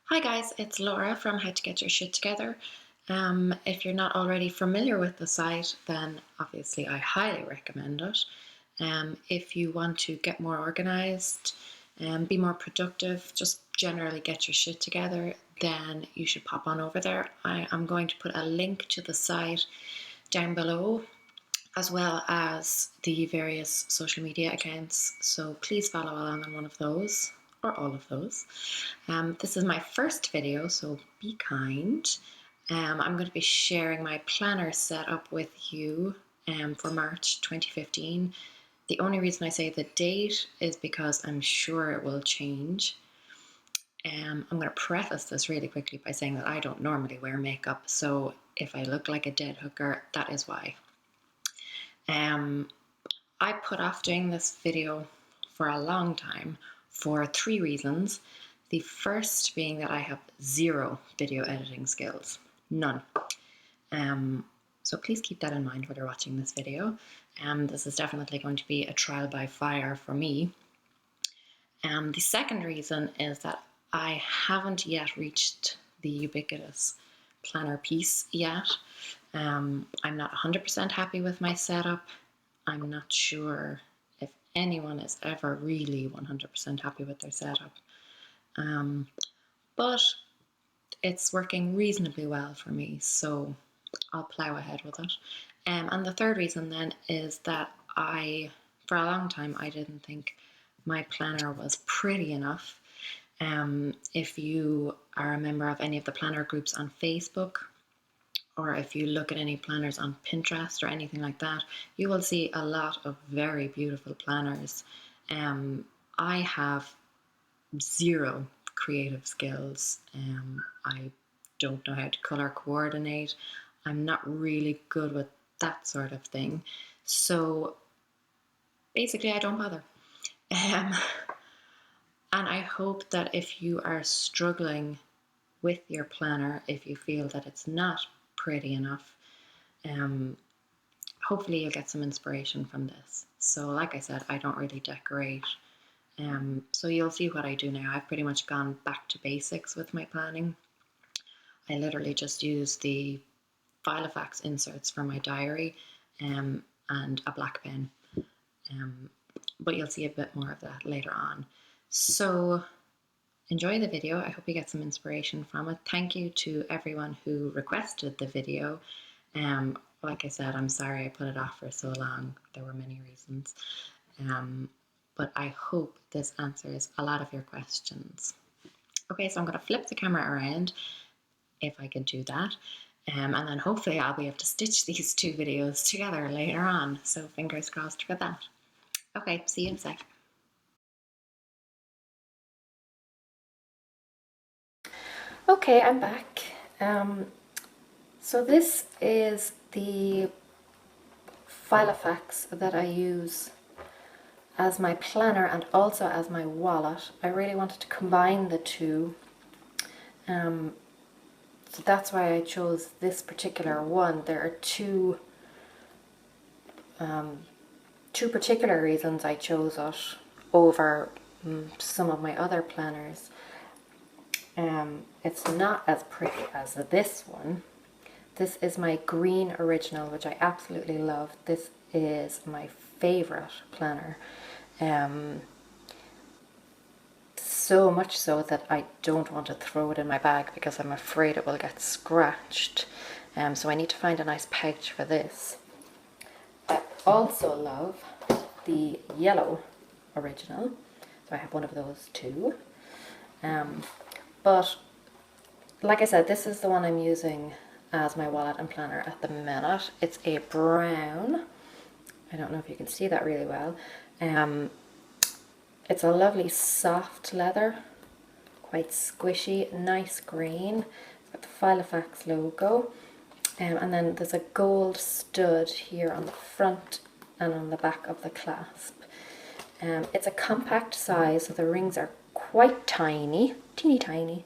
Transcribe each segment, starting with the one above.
Hi guys, it's Laura from How to Get Your Shit Together. If you're not already familiar with the site, then obviously I highly recommend it. If you want to get more organized and be more productive, just generally get your shit together, then you should pop on over there. I'm going to put a link to the site down below, as well as the various social media accounts. So please follow along on one of those or all of those. This is my first video, so be kind. I'm going to be sharing my planner setup with you for March 2015. The only reason I say the date is because I'm sure it will change. I'm going to preface this really quickly by saying that I don't normally wear makeup, so if I look like a dead hooker, that is why. I put off doing this video for a long time for 3 reasons. The first being that I have zero video editing skills, none. So please keep that in mind when you're watching this video. This is definitely going to be a trial by fire for me. The second reason is that I haven't yet reached the ubiquitous planner piece yet. I'm not 100% happy with my setup. I'm not sure if anyone is ever really 100% happy with their setup. But it's working reasonably well for me, so I'll plow ahead with it. And the third reason then is that for a long time, I didn't think my planner was pretty enough. If you are a member of any of the planner groups on Facebook, or if you look at any planners on Pinterest or anything like that, you will see a lot of very beautiful planners. I have zero creative skills. I don't know how to color coordinate. I'm not really good with that sort of thing. So basically, I don't bother. And I hope that if you are struggling with your planner, if you feel that it's not pretty enough, hopefully you'll get some inspiration from this. So like I said, I don't really decorate. So you'll see what I do now. I've pretty much gone back to basics with my planning. I literally just use the Filofax inserts for my diary and a black pen. But you'll see a bit more of that later on. So enjoy the video. I hope you get some inspiration from it. Thank you to everyone who requested the video. Like I said, I'm sorry I put it off for so long. There were many reasons. But I hope this answers a lot of your questions. Okay, so I'm going to flip the camera around, if I can do that. And then hopefully I'll be able to stitch these 2 videos together later on. So fingers crossed for that. Okay, see you in a sec. Okay, I'm back. So this is the Filofax that I use as my planner and also as my wallet. I really wanted to combine the two. So that's why I chose this particular one. There are two particular reasons I chose it over some of my other planners. It's not as pretty as this one. This is my green original, which I absolutely love. This is my favorite planner. So much so that I don't want to throw it in my bag because I'm afraid it will get scratched. So I need to find a nice pouch for this. I also love the yellow original, so I have one of those too. But like I said, this is the one I'm using as my wallet and planner at the minute. It's a brown. I don't know if you can see that really well. It's a lovely soft leather, quite squishy, nice green. It's got the Filofax logo. And then there's a gold stud here on the front and on the back of the clasp. It's a compact size, so the rings are quite tiny, teeny tiny.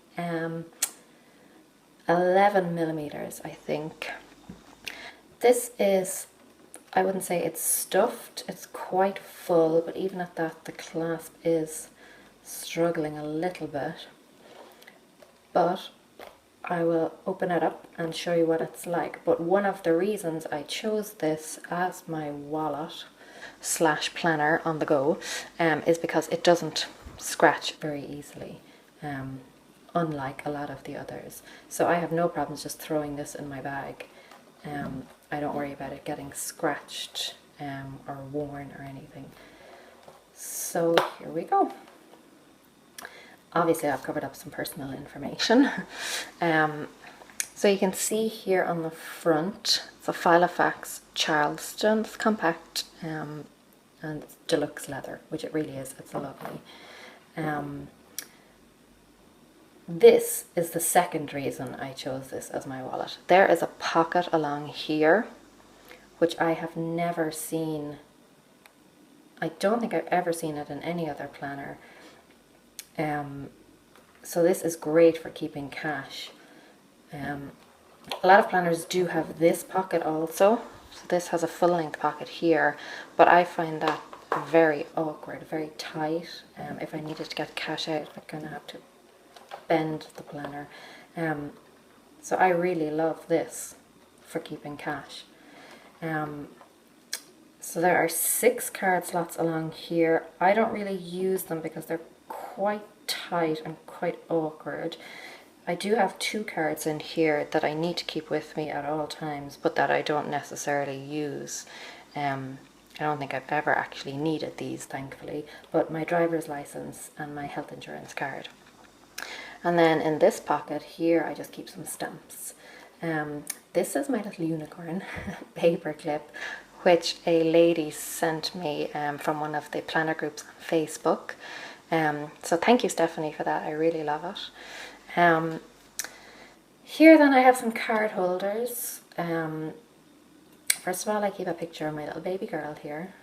11 millimeters, I think. This is, I wouldn't say it's stuffed, it's quite full, but even at that the clasp is struggling a little bit. but I will open it up and show you what it's like. But one of the reasons I chose this as my wallet slash planner on the go is because it doesn't scratch very easily, unlike a lot of the others. So I have no problems just throwing this in my bag. I don't worry about it getting scratched or worn or anything. So here we go. Obviously I've covered up some personal information. So you can see here on the front, it's a Filofax Charleston. It's compact and it's deluxe leather, which it really is. It's lovely. This is the second reason I chose this as my wallet. There is a pocket along here, which I have never seen. I don't think I've ever seen it in any other planner. So this is great for keeping cash. A lot of planners do have this pocket also. So this has a full-length pocket here, but I find that very awkward, very tight. If I needed to get cash out, I'm going to have to bend the planner. So I really love this for keeping cash. So there are 6 card slots along here. I don't really use them because they're quite tight and quite awkward. I do have 2 cards in here that I need to keep with me at all times, but that I don't necessarily use. I don't think I've ever actually needed these, thankfully, but my driver's license and my health insurance card. And then in this pocket here, I just keep some stamps. This is my little unicorn paper clip, which a lady sent me from one of the planner groups on Facebook. So thank you, Stephanie, for that. I really love it. Here then I have some card holders. First of all, I keep a picture of my little baby girl here.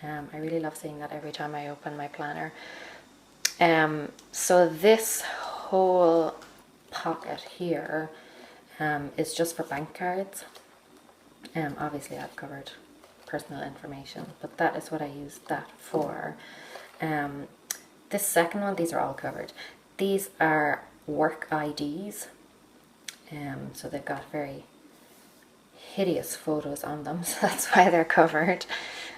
I really love seeing that every time I open my planner. So this whole pocket here is just for bank cards. Obviously I've covered personal information, but that is what I use that for. This second one, these are all covered. These are work IDs, so they've got very hideous photos on them, so that's why they're covered.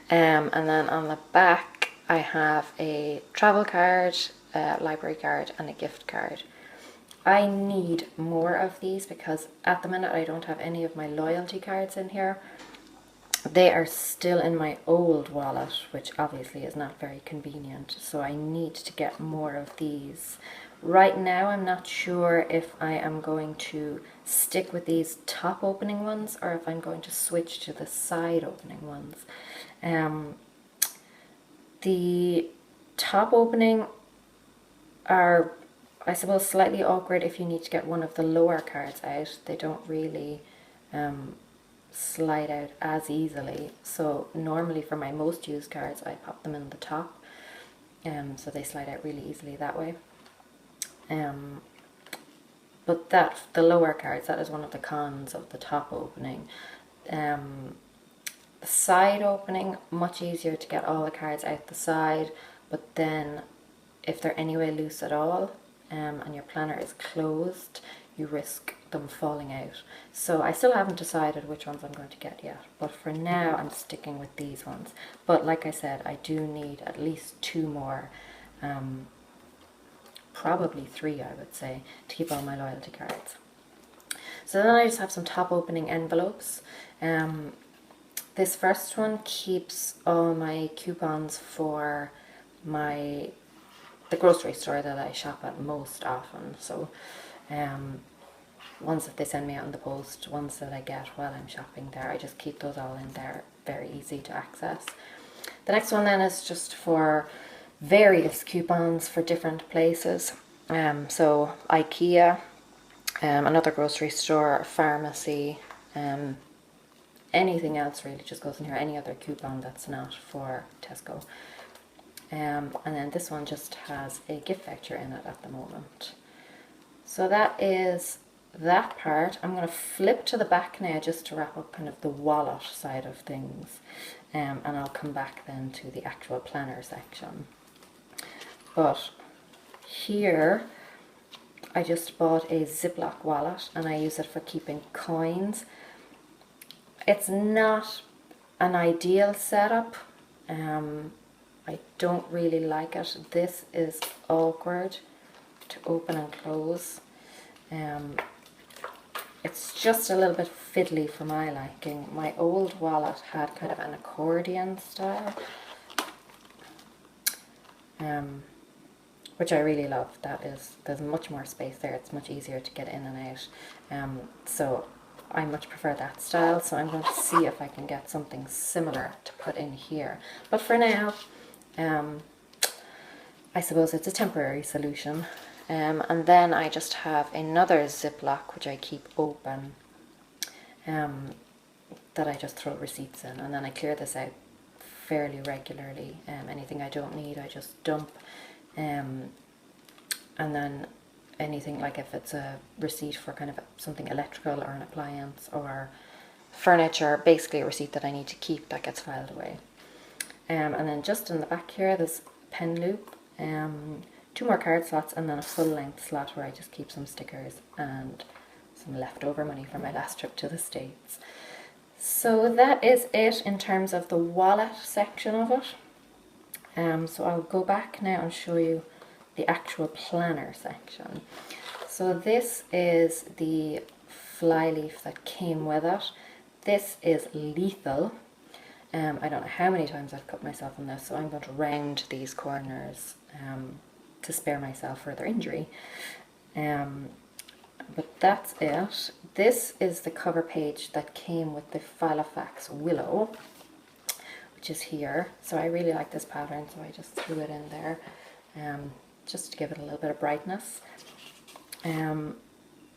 And then on the back I have a travel card, library card and a gift card. I need more of these because at the minute I don't have any of my loyalty cards in here. They are still in my old wallet, which obviously is not very convenient, so I need to get more of these. Right now I'm not sure if I am going to stick with these top opening ones or if I'm going to switch to the side opening ones. The top opening are, I suppose, slightly awkward if you need to get one of the lower cards out. They don't really slide out as easily. So normally for my most used cards I pop them in the top, so they slide out really easily that way. But the lower cards, that is one of the cons of the top opening. The side opening, much easier to get all the cards out the side, but then if they're anyway loose at all and your planner is closed, you risk them falling out. So I still haven't decided which ones I'm going to get yet, but for now I'm sticking with these ones. But like I said, I do need at least 2 more, probably 3 I would say, to keep all my loyalty cards. So then I just have some top opening envelopes. This first one keeps all my coupons for the grocery store that I shop at most often. So ones that they send me out in the post, ones that I get while I'm shopping there, I just keep those all in there, very easy to access. The next one then is just for various coupons for different places. So IKEA, another grocery store, a pharmacy, anything else really just goes in here, any other coupon that's not for Tesco. And then this one just has a gift voucher in it at the moment. So that is that part. I'm going to flip to the back now just to wrap up kind of the wallet side of things, and I'll come back then to the actual planner section. But here I just bought a Ziploc wallet and I use it for keeping coins. It's not an ideal setup. I don't really like it. This is awkward to open and close. It's just a little bit fiddly for my liking. My old wallet had kind of an accordion style, which I really love. There's much more space there. It's much easier to get in and out. So I much prefer that style. So I'm going to see if I can get something similar to put in here. But for now, I suppose it's a temporary solution. And then I just have another Ziploc which I keep open, that I just throw receipts in, and then I clear this out fairly regularly. Anything I don't need I just dump, and then anything, like if it's a receipt for kind of something electrical or an appliance or furniture, basically a receipt that I need to keep, that gets filed away. And then just in the back here there's a pen loop, 2 more card slots, and then a full length slot where I just keep some stickers and some leftover money from my last trip to the States. So that is it in terms of the wallet section of it. So I'll go back now and show you the actual planner section. So this is the flyleaf that came with it. This is lethal. I don't know how many times I've cut myself on this, so I'm going to round these corners to spare myself further injury. But that's it. This is the cover page that came with the Filofax Willow, which is here. So I really like this pattern, so I just threw it in there, just to give it a little bit of brightness.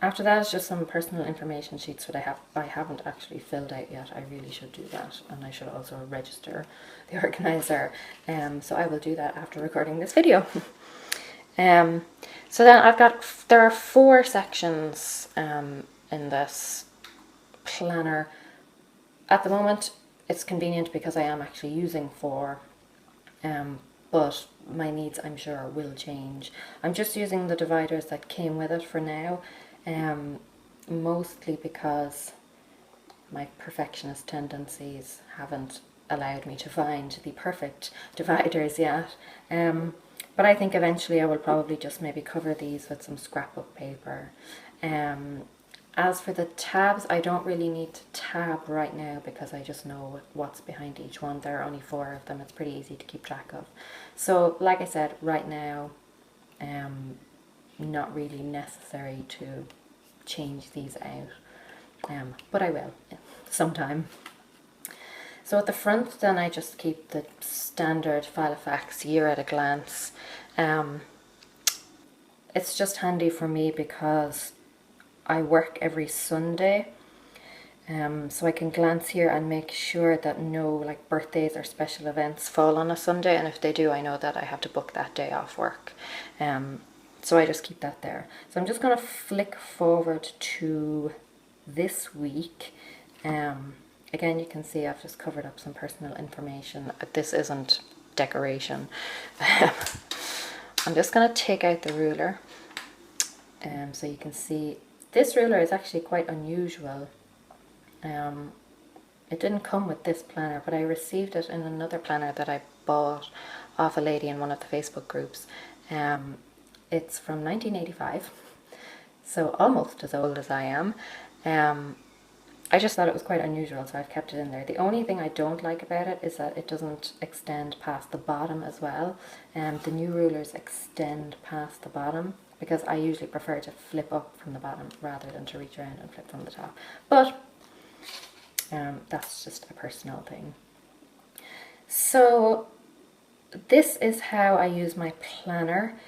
After that is just some personal information sheets that I haven't actually filled out yet. I really should do that, and I should also register the organizer. So I will do that after recording this video. So then there are 4 sections in this planner. At the moment it's convenient because I am actually using 4, but my needs, I'm sure, will change. I'm just using the dividers that came with it for now, mostly because my perfectionist tendencies haven't allowed me to find the perfect dividers yet. But I think eventually I will probably just maybe cover these with some scrapbook paper. As for the tabs, I don't really need to tab right now because I just know what's behind each one. There are only 4 of them. It's pretty easy to keep track of. So like I said, right now, not really necessary to change these out, but I will sometime. So at the front then I just keep the standard Filofax year at a glance. It's just handy for me because I work every Sunday, so I can glance here and make sure that no like birthdays or special events fall on a Sunday, and if they do, I know that I have to book that day off work. So I just keep that there. So I'm just going to flick forward to this week. Again, you can see I've just covered up some personal information. This isn't decoration. I'm just going to take out the ruler, so you can see this ruler is actually quite unusual. It didn't come with this planner, but I received it in another planner that I bought off a lady in one of the Facebook groups. It's from 1985, so almost as old as I am. I just thought it was quite unusual, so I've kept it in there. The only thing I don't like about it is that it doesn't extend past the bottom as well. The new rulers extend past the bottom, because I usually prefer to flip up from the bottom rather than to reach around and flip from the top. But that's just a personal thing. So this is how I use my planner.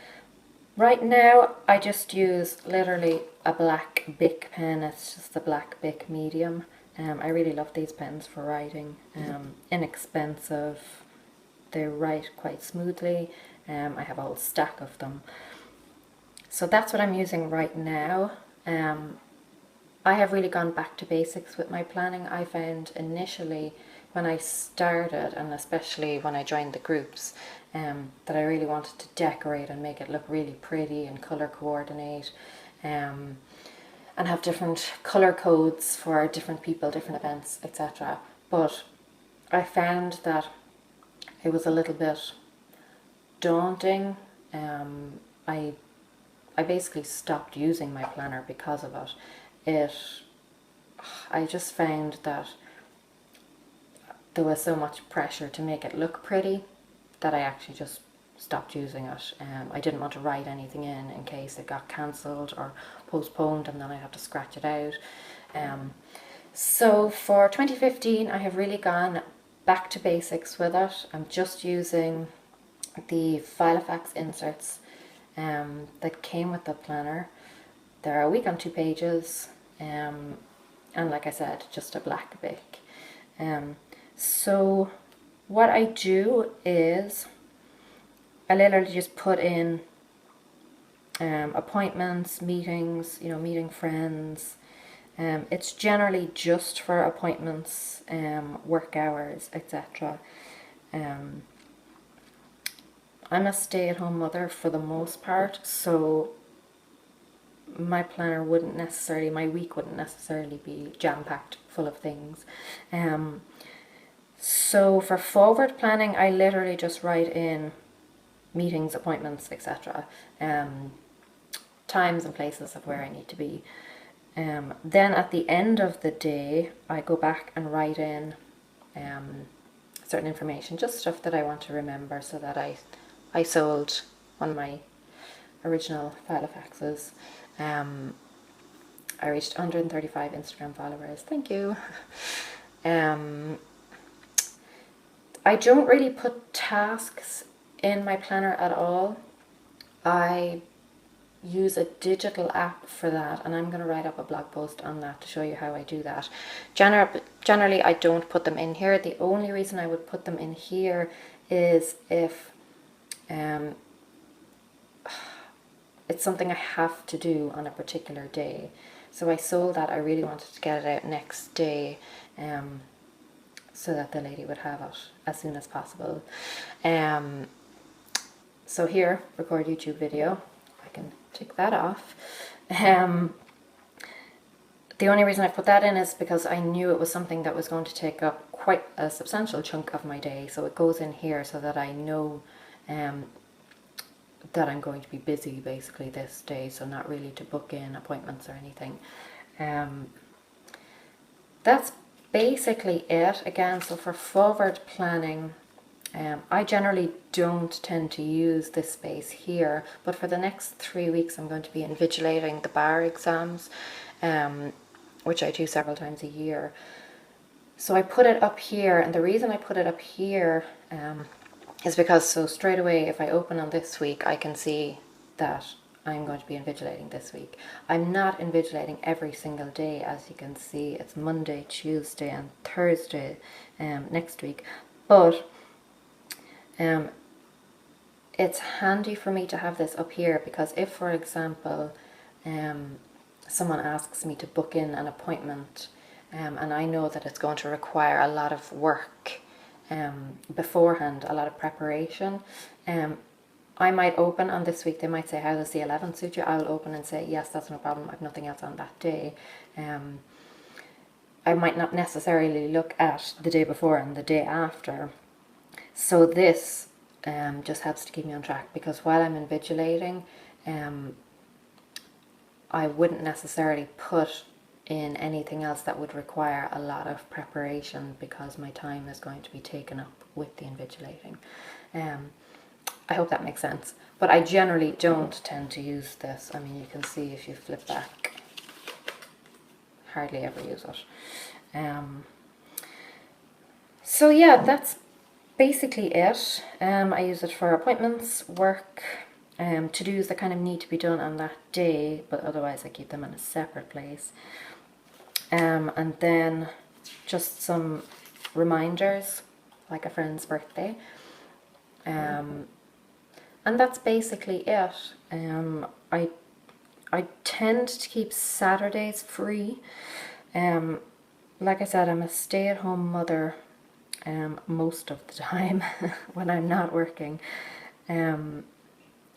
Right now I just use literally a black Bic pen. It's just a black Bic medium. I really love these pens for writing. Inexpensive, they write quite smoothly. I have a whole stack of them. So that's what I'm using right now. I have really gone back to basics with my planning. I found initially when I started, and especially when I joined the groups, that I really wanted to decorate and make it look really pretty and colour coordinate. and have different colour codes for different people, different events, etc. But I found that it was a little bit daunting. I basically stopped using my planner because of it. I just found that there was so much pressure to make it look pretty that I actually just stopped using it. I didn't want to write anything in case it got cancelled or postponed and then I'd have to scratch it out. So for 2015 I have really gone back to basics with it. I'm just using the Filofax inserts that came with the planner. They're a week on 2 pages, and like I said, just a black bic. So what I do is I literally just put in appointments, meetings, meeting friends. It's generally just for appointments, work hours, etc. I'm a stay-at-home mother for the most part, so my planner wouldn't necessarily, my week wouldn't necessarily be jam-packed full of things. So for forward planning, I literally just write in meetings, appointments, etc. Times and places of where I need to be. Then at the end of the day, I go back and write in certain information, just stuff that I want to remember, so that I sold one of my original Filofaxes. I reached 135 Instagram followers. Thank you. I don't really put tasks in my planner at all. I use a digital app for that, and I'm going to write up a blog post on that to show you how I do that. Generally, I don't put them in here. The only reason I would put them in here is if it's something I have to do on a particular day. So I sold that. I really wanted to get it out next day, so that the lady would have it as soon as possible. So here, record YouTube video. I can tick that off. The only reason I put that in is because I knew it was something that was going to take up quite a substantial chunk of my day. So it goes in here so that I know that I'm going to be busy basically this day, so not really to book in appointments or anything. That's basically it. Again, so for forward planning, I generally don't tend to use this space here, but for the next 3 weeks I'm going to be invigilating the bar exams, which I do several times a year. So I put it up here, and the reason I put it up here is because, so straight away if I open on this week, I can see that I'm going to be invigilating this week. I'm not invigilating every single day, as you can see. It's Monday, Tuesday and Thursday next week, but it's handy for me to have this up here, because if, for example, someone asks me to book in an appointment, and I know that it's going to require a lot of work beforehand, a lot of preparation, I might open on this week. They might say, how does the 11th suit you? I'll open and say, yes, that's no problem, I've nothing else on that day. I might not necessarily look at the day before and the day after. So this just helps to keep me on track, because while I'm invigilating, I wouldn't necessarily put in anything else that would require a lot of preparation, because my time is going to be taken up with the invigilating. I hope that makes sense. But I generally don't tend to use this. I mean, you can see if you flip back, hardly ever use it. So yeah, that's basically it. I use it for appointments, work, to-dos that kind of need to be done on that day, but otherwise I keep them in a separate place. And then just some reminders, like a friend's birthday. And that's basically it. I tend to keep Saturdays free. Like I said, I'm a stay-at-home mother most of the time when I'm not working.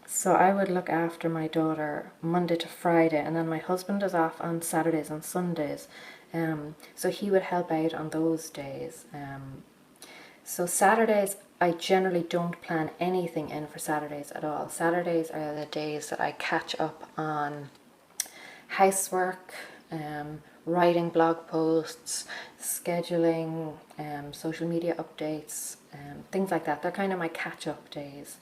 So I would look after my daughter Monday to Friday, and then my husband is off on Saturdays and Sundays. So he would help out on those days. So Saturdays, I generally don't plan anything in for Saturdays at all. Saturdays are the days that I catch up on housework, writing blog posts, scheduling, social media updates, things like that. They're kind of my catch-up days.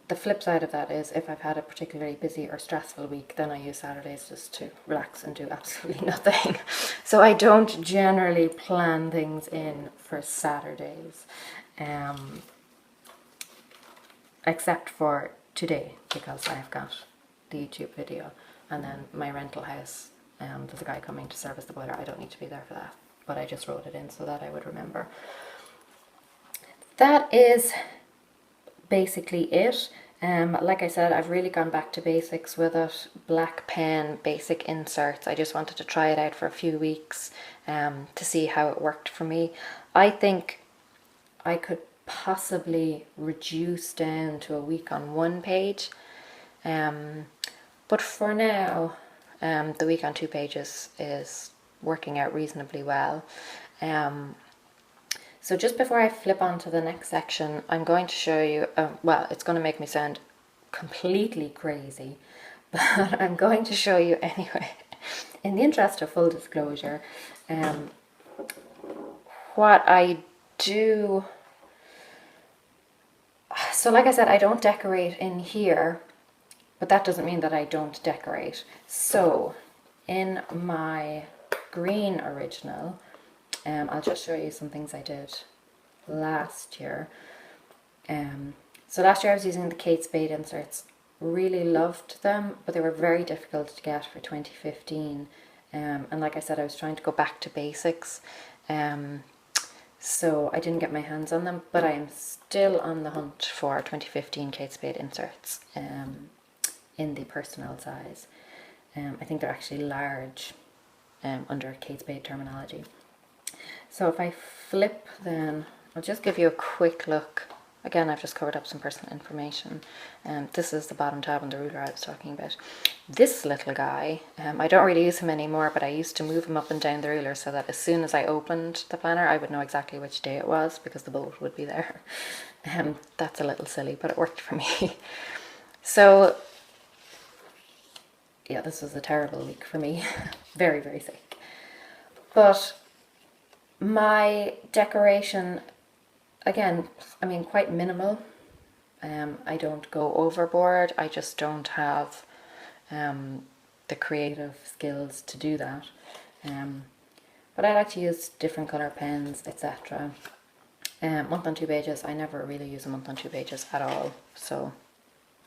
The flip side of that is if I've had a particularly busy or stressful week, then I use Saturdays just to relax and do absolutely nothing. So I don't generally plan things in for Saturdays, except for today, because I've got the YouTube video and then my rental house. There's a guy coming to service the boiler. I don't need to be there for that, but I just wrote it in so that I would remember. That is basically it. Like I said, I've really gone back to basics with it. Black pen, basic inserts. I just wanted to try it out for a few weeks to see how it worked for me. I think I could possibly reduce down to a week on one page. But for now, the week on 2 pages is working out reasonably well. So just before I flip on to the next section, I'm going to show you, well, it's going to make me sound completely crazy, but I'm going to show you anyway, in the interest of full disclosure, what I do. So like I said, I don't decorate in here, but that doesn't mean that I don't decorate. So in my green original, I'll just show you some things I did last year. So last year I was using the Kate Spade inserts. Really loved them, but they were very difficult to get for 2015. And like I said, I was trying to go back to basics. So I didn't get my hands on them, but I am still on the hunt for 2015 Kate Spade inserts in the personal size. I think they're actually large under Kate Spade terminology. So if I flip then, I'll just give you a quick look. Again, I've just covered up some personal information. This is the bottom tab on the ruler I was talking about. This little guy, I don't really use him anymore, but I used to move him up and down the ruler so that as soon as I opened the planner, I would know exactly which day it was because the bolt would be there. That's a little silly, but it worked for me. So, yeah, this was a terrible week for me. Very, very sick. But my decoration, again, I mean, quite minimal. I don't go overboard. I just don't have the creative skills to do that. But I like to use different colour pens, etc. Month on 2 pages, I never really use a month on 2 pages at all. So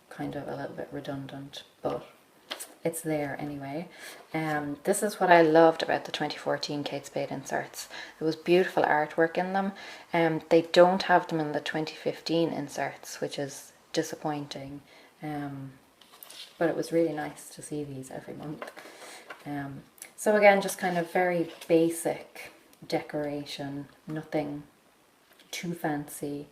kind of a little bit redundant, but it's there anyway. This is what I loved about the 2014 Kate Spade inserts. There was beautiful artwork in them. They don't have them in the 2015 inserts, which is disappointing. But it was really nice to see these every month. So again, just kind of very basic decoration, nothing too fancy.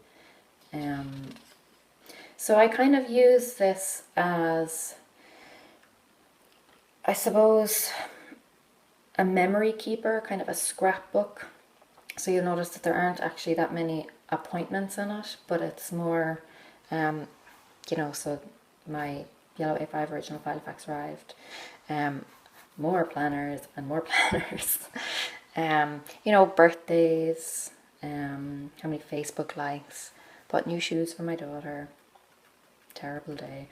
So I kind of use this as, I suppose, a memory keeper, kind of a scrapbook. So you'll notice that there aren't actually that many appointments in it, but it's more, you know, so my yellow A5 original Filofax arrived, more planners and more planners, you know, birthdays, how many Facebook likes, bought new shoes for my daughter, terrible day,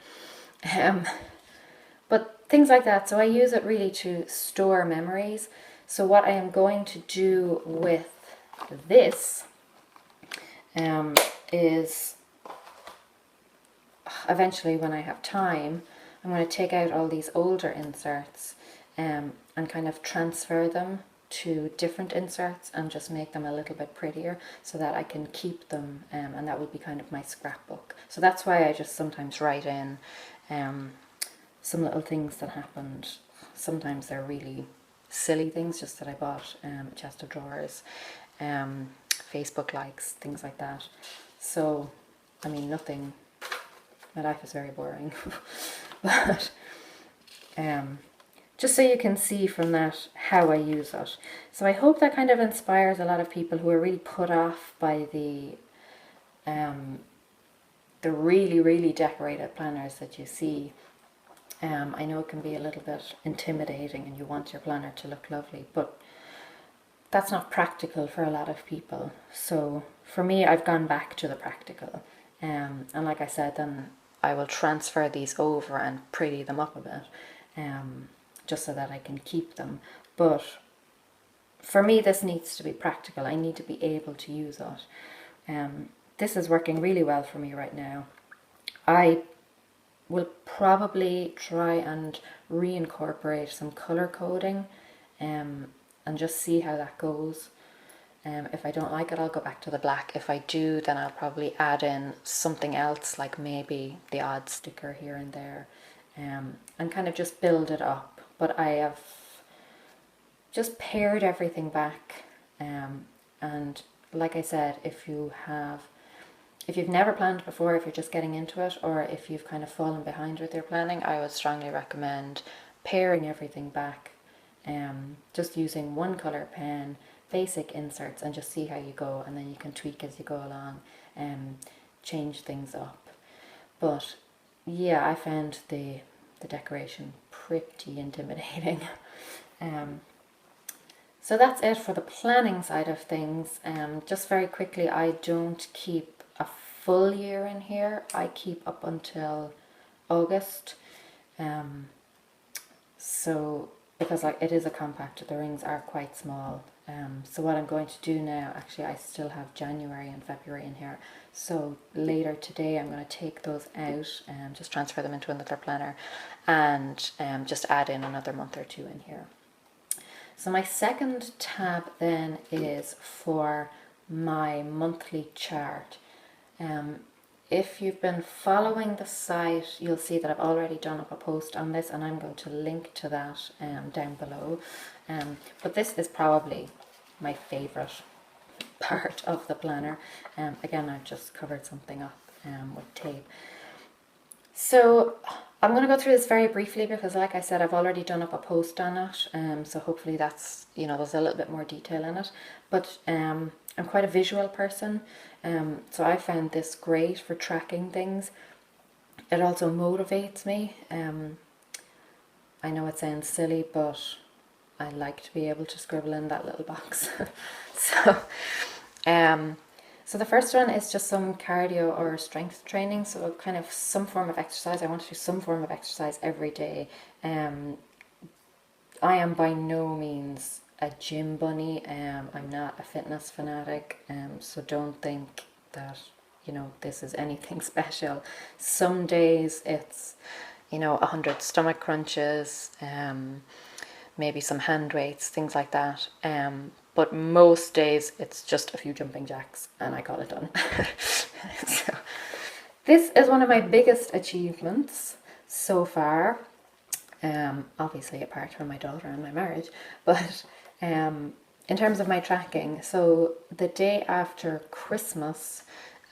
but things like that. So I use it really to store memories. So what I am going to do with this is eventually, when I have time, I'm going to take out all these older inserts and kind of transfer them to different inserts and just make them a little bit prettier so that I can keep them, and that would be kind of my scrapbook. So that's why I just sometimes write in some little things that happened. Sometimes they're really silly things, just that I bought a chest of drawers, Facebook likes, things like that. So, I mean, nothing my life is very boring. But just so you can see from that how I use it. So I hope that kind of inspires a lot of people who are really put off by the really, really decorated planners that you see. I know it can be a little bit intimidating and you want your planner to look lovely, but that's not practical for a lot of people. So for me, I've gone back to the practical. And like I said, then I will transfer these over and pretty them up a bit, just so that I can keep them. But for me, this needs to be practical. I need to be able to use it. This is working really well for me right now. I will probably try and reincorporate some color coding and just see how that goes. If I don't like it, I'll go back to the black. If I do, then I'll probably add in something else, like maybe the odd sticker here and there, and kind of just build it up. But I have just pared everything back, and like I said, if you've never planned before, if you're just getting into it, or if you've kind of fallen behind with your planning, I would strongly recommend paring everything back, just using one color pen, basic inserts, and just see how you go, and then you can tweak as you go along and change things up. But yeah, I found the decoration pretty intimidating. So that's it for the planning side of things. Just very quickly, I don't keep a full year in here. I keep up until August. So because it is a compact, the rings are quite small. So what I'm going to do now, actually I still have January and February in here. So later today I'm going to take those out and just transfer them into another planner and just add in another month or two in here. So my second tab then is for my monthly chart. If you've been following the site, you'll see that I've already done up a post on this, and I'm going to link to that down below. But this is probably my favourite part of the planner. Again, I've just covered something up with tape. So I'm going to go through this very briefly because, like I said, I've already done up a post on it. So hopefully that's, there's a little bit more detail in it. But I'm quite a visual person. So I found this great for tracking things. It also motivates me. I know it sounds silly, but I like to be able to scribble in that little box. So the first one is just some cardio or strength training, so kind of some form of exercise. I want to do some form of exercise every day. I am by no means a gym bunny. I'm not a fitness fanatic, so don't think that this is anything special. Some days it's 100 stomach crunches, maybe some hand weights, things like that. But most days it's just a few jumping jacks and I got it done. So, this is one of my biggest achievements so far, obviously apart from my daughter and my marriage, but in terms of my tracking. So the day after Christmas,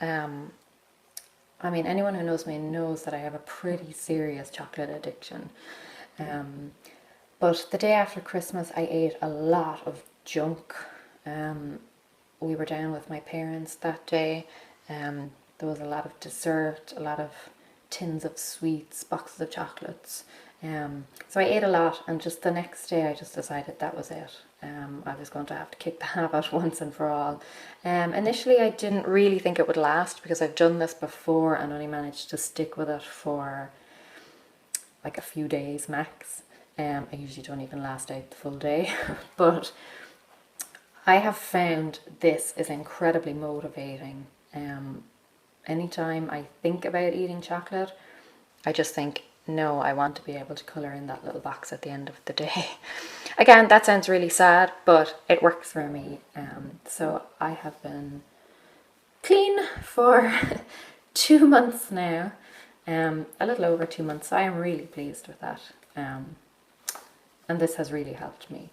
anyone who knows me knows that I have a pretty serious chocolate addiction. But the day after Christmas, I ate a lot of junk. We were down with my parents that day. There was a lot of dessert, a lot of tins of sweets, boxes of chocolates. So I ate a lot, and just the next day I just decided that was it. I was going to have to kick the habit once and for all. Initially I didn't really think it would last because I've done this before and only managed to stick with it for like a few days max. I usually don't even last out the full day, but I have found this is incredibly motivating. Anytime I think about eating chocolate, I just think, no, I want to be able to colour in that little box at the end of the day. Again, that sounds really sad, but it works for me. So I have been clean for 2 months now, a little over 2 months. So I am really pleased with that. And this has really helped me.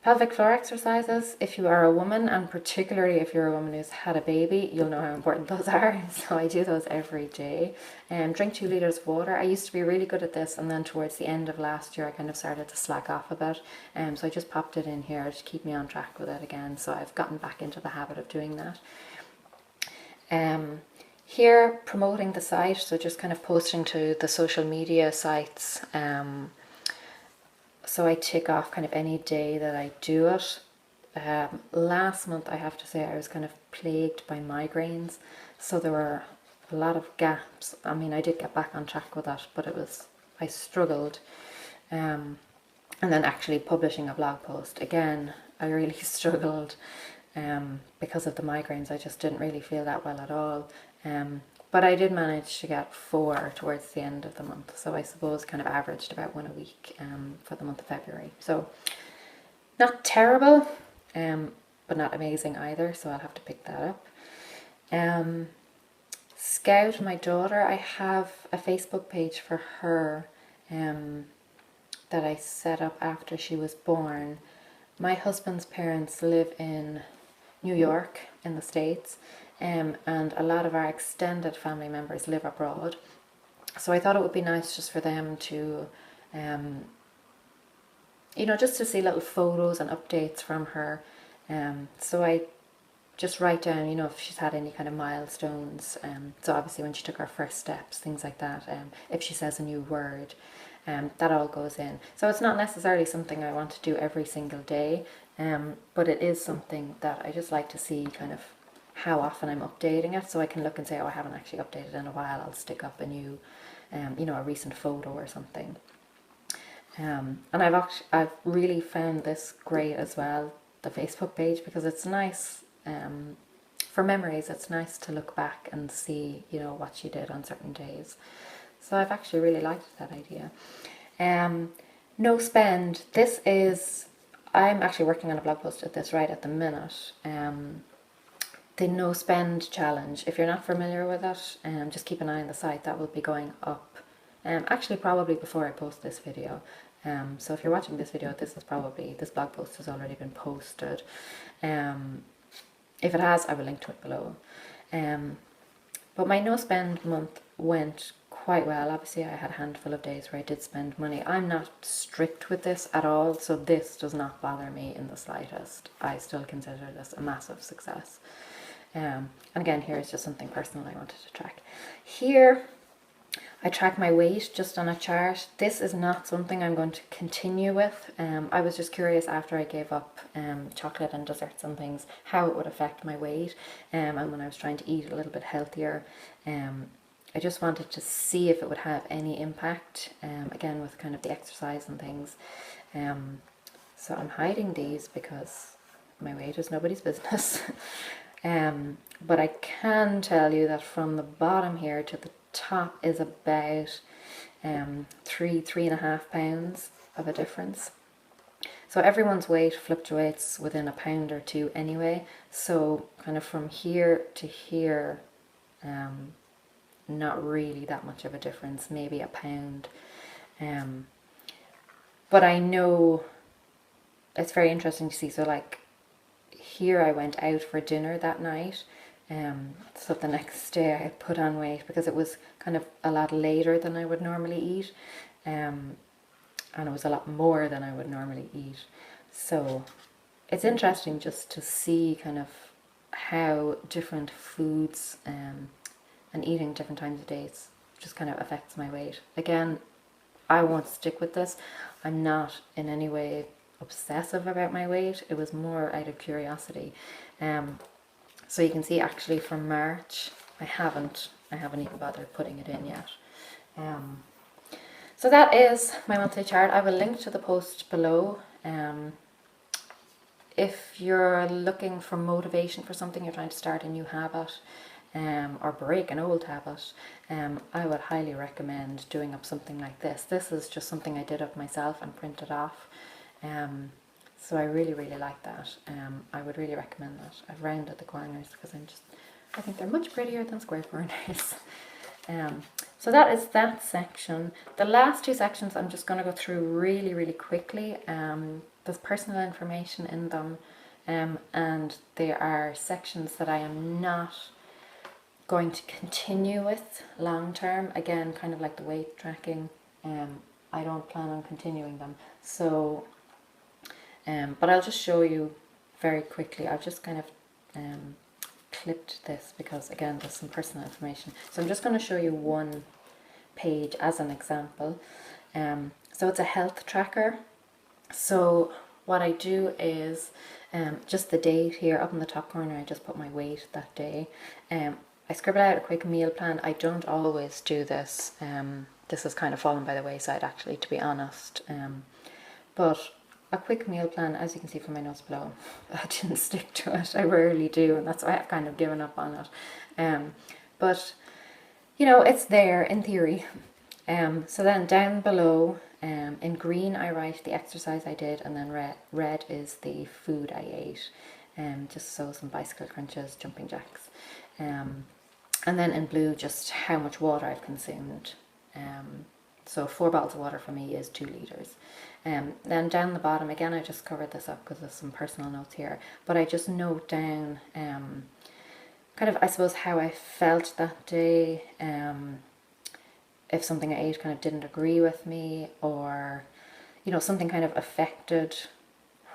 Pelvic floor exercises, if you are a woman, and particularly if you're a woman who's had a baby, you'll know how important those are. So I do those every day. Drink 2 litres of water. I used to be really good at this, and then towards the end of last year I kind of started to slack off a bit. So I just popped it in here to keep me on track with it again. So I've gotten back into the habit of doing that. Here, promoting the site, so just kind of posting to the social media sites. So I tick off kind of any day that I do it. Last month, I have to say, I was kind of plagued by migraines, so there were a lot of gaps. I mean, I did get back on track with that, but I struggled. And then actually publishing a blog post, again, I really struggled because of the migraines. I just didn't really feel that well at all. But I did manage to get 4 towards the end of the month, so I suppose kind of averaged about 1 a week for the month of February. So not terrible, but not amazing either, so I'll have to pick that up. Scout, my daughter, I have a Facebook page for her that I set up after she was born. My husband's parents live in New York in the States, and a lot of our extended family members live abroad. So I thought it would be nice just for them to, just to see little photos and updates from her. So I just write down, if she's had any kind of milestones. So obviously when she took her first steps, things like that. If she says a new word, that all goes in. So it's not necessarily something I want to do every single day, but it is something that I just like to see kind of how often I'm updating it, so I can look and say, oh, I haven't actually updated in a while. I'll stick up a new, a recent photo or something. And I've really found this great as well, the Facebook page, because it's nice for memories. It's nice to look back and see, what she did on certain days. So I've actually really liked that idea. No spend. I'm actually working on a blog post at this right at the minute. The no spend challenge. If you're not familiar with it, just keep an eye on the site. That will be going up. Actually, probably before I post this video. So if you're watching this video, this blog post has already been posted. If it has, I will link to it below. But my no spend month went quite well. Obviously, I had a handful of days where I did spend money. I'm not strict with this at all, so this does not bother me in the slightest. I still consider this a massive success. And again, here is just something personal I wanted to track. Here, I track my weight just on a chart. This is not something I'm going to continue with. I was just curious after I gave up chocolate and desserts and things, how it would affect my weight. And when I was trying to eat a little bit healthier, I just wanted to see if it would have any impact, again, with kind of the exercise and things. So I'm hiding these because my weight is nobody's business. But I can tell you that from the bottom here to the top is about 3.5 pounds of a difference. So everyone's weight fluctuates within a pound or 2 anyway. So kind of from here to here, not really that much of a difference, maybe a pound. But I know it's very interesting to see. So like here I went out for dinner that night. So the next day I put on weight because it was kind of a lot later than I would normally eat. And it was a lot more than I would normally eat. So it's interesting just to see kind of how different foods and eating different times of days just kind of affects my weight. Again, I won't stick with this. I'm not in any way obsessive about my weight. It was more out of curiosity. So you can see actually for March, I haven't even bothered putting it in yet. So that is my monthly chart. I will link to the post below. If you're looking for motivation for something, you're trying to start a new habit, or break an old habit, I would highly recommend doing up something like this. This is just something I did up myself and printed off. So I really, really like that. I would really recommend that. I've rounded the corners because I think they're much prettier than square corners. So that is that section. The last 2 sections I'm just going to go through really, really quickly. there's personal information in them, and there are sections that I am not going to continue with long term. Again, kind of like the weight tracking, I don't plan on continuing them. So, but I'll just show you very quickly. I've just kind of clipped this because again, there's some personal information. So I'm just going to show you one page as an example. So it's a health tracker. So what I do is just the date here up in the top corner, I just put my weight that day. I scribble out a quick meal plan. I don't always do this. This has kind of fallen by the wayside actually, to be honest. But a quick meal plan, as you can see from my notes below, I didn't stick to it. I rarely do, and that's why I've kind of given up on it. But you know, it's there in theory. So then down below, in green I write the exercise I did, and then red is the food I ate. Just so some bicycle crunches, jumping jacks. And then in blue, just how much water I've consumed. So 4 bottles of water for me is 2 litres. Then down the bottom, again I just covered this up because there's some personal notes here, but I just note down kind of, I suppose, how I felt that day, if something I ate kind of didn't agree with me, or, you know, something kind of affected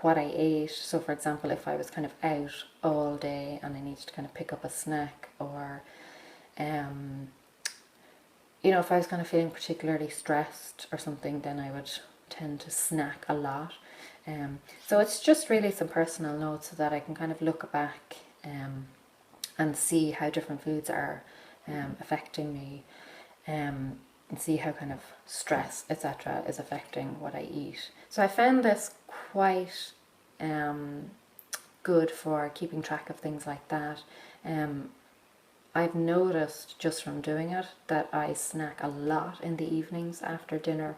what I ate. So for example, if I was kind of out all day and I needed to kind of pick up a snack, or you know, if I was kind of feeling particularly stressed or something, then I would tend to snack a lot. So it's just really some personal notes so that I can kind of look back and see how different foods are affecting me, and see how kind of stress, etc., is affecting what I eat. So I found this quite good for keeping track of things like that. I've noticed just from doing it that I snack a lot in the evenings after dinner.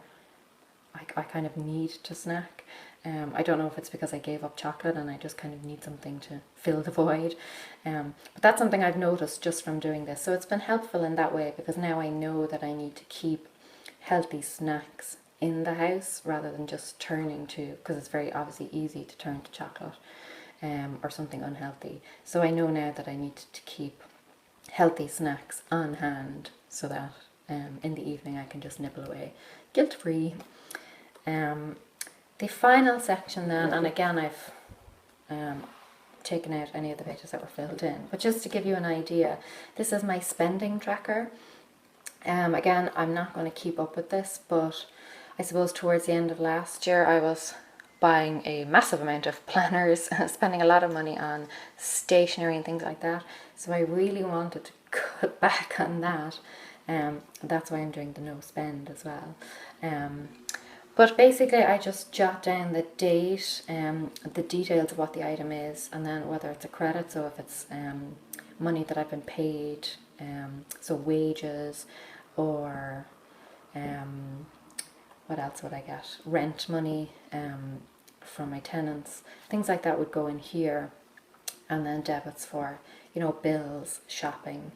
I kind of need to snack. I don't know if it's because I gave up chocolate and I just kind of need something to fill the void. But that's something I've noticed just from doing this. So it's been helpful in that way, because now I know that I need to keep healthy snacks in the house rather than just turning to, because it's very obviously easy to turn to chocolate or something unhealthy. So I know now that I need to keep healthy snacks on hand so that in the evening I can just nibble away guilt-free. The final section then, and again I've taken out any of the pages that were filled in, but just to give you an idea, this is my spending tracker. Again, I'm not going to keep up with this, but I suppose towards the end of last year I was buying a massive amount of planners, spending a lot of money on stationery and things like that. So I really wanted to cut back on that. That's why I'm doing the no spend as well. But basically I just jot down the date, the details of what the item is, and then whether it's a credit, so if it's money that I've been paid, so wages, or what else would I get? Rent money from my tenants. Things like that would go in here. And then debits for, you know, bills, shopping.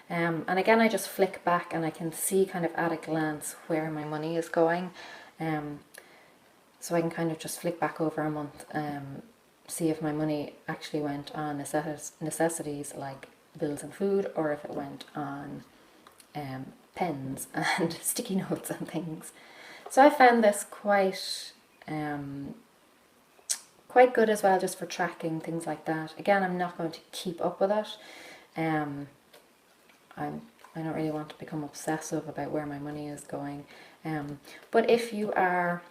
And again, I just flick back and I can see kind of at a glance where my money is going. So I can kind of just flick back over a month, see if my money actually went on necessities like bills and food, or if it went on pens and sticky notes and things. So I found this quite good as well, just for tracking things like that. Again, I'm not going to keep up with it. I don't really want to become obsessive about where my money is going. But if you are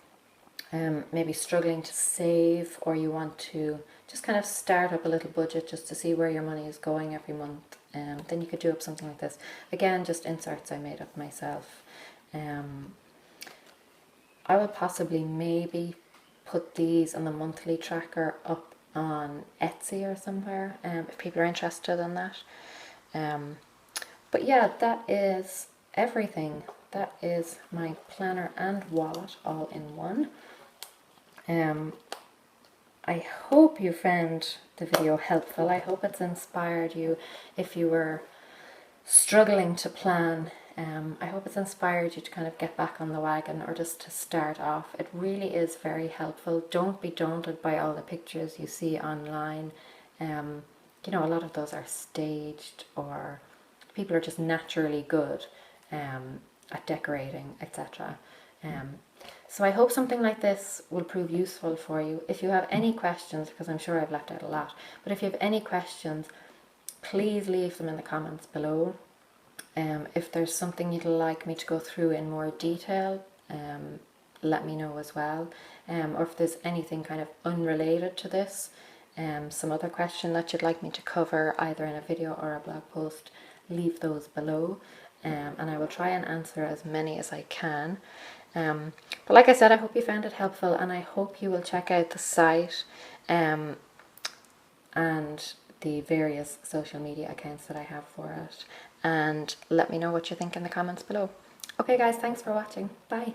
maybe struggling to save, or you want to just kind of start up a little budget just to see where your money is going every month, then you could do up something like this. Again, just inserts I made up myself. I will possibly maybe put these on the monthly tracker up on Etsy or somewhere, if people are interested in that. But yeah, that is everything. That is my planner and wallet all in one. I hope you found the video helpful. I hope it's inspired you if you were struggling to plan I hope it's inspired you to kind of get back on the wagon, or just to start off. It really is very helpful. Don't be daunted by all the pictures you see online. You know, a lot of those are staged, or people are just naturally good at decorating, etc. So I hope something like this will prove useful for you. If you have any questions, because I'm sure I've left out a lot, but if you have any questions, please leave them in the comments below. If there's something you'd like me to go through in more detail, let me know as well. Or if there's anything kind of unrelated to this, some other question that you'd like me to cover either in a video or a blog post, leave those below, and I will try and answer as many as I can. But like I said, I hope you found it helpful, and I hope you will check out the site and the various social media accounts that I have for it, and let me know what you think in the comments below. Okay guys, thanks for watching. Bye.